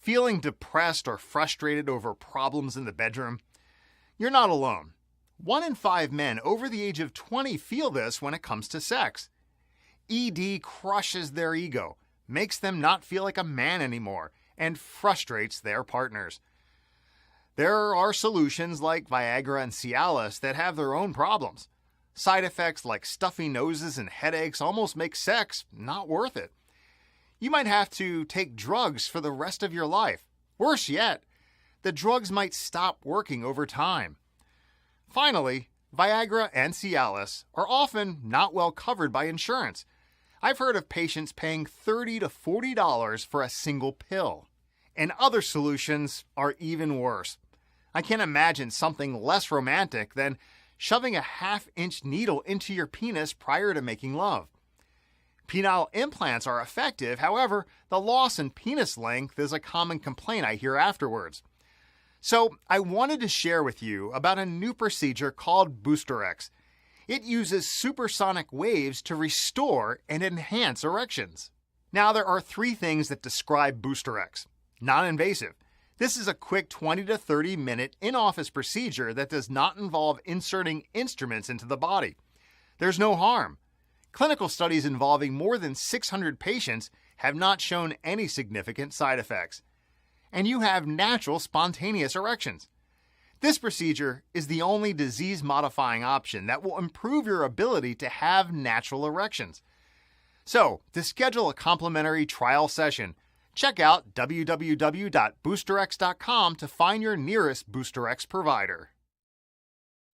Feeling depressed or frustrated over problems in the bedroom? You're not alone. 1 in 5 men over the age of 20 feel this when it comes to sex. ED crushes their ego, makes them not feel like a man anymore, and frustrates their partners. There are solutions like Viagra and Cialis that have their own problems. Side effects like stuffy noses and headaches almost make sex not worth it. You might have to take drugs for the rest of your life. Worse yet, the drugs might stop working over time. Finally, Viagra and Cialis are often not well covered by insurance. I've heard of patients paying $30 to $40 for a single pill. And other solutions are even worse. I can't imagine something less romantic than shoving a half-inch needle into your penis prior to making love. Penile implants are effective, however, the loss in penis length is a common complaint I hear afterwards. So I wanted to share with you about a new procedure called Boosterex. It uses supersonic waves to restore and enhance erections. Now there are 3 things that describe Boosterex. Non-invasive. This is a quick 20 to 30 minute in-office procedure that does not involve inserting instruments into the body. There's no harm. Clinical studies involving more than 600 patients have not shown any significant side effects. And you have natural spontaneous erections. This procedure is the only disease-modifying option that will improve your ability to have natural erections. So, to schedule a complimentary trial session, check out www.boosterex.com to find your nearest Boosterex provider.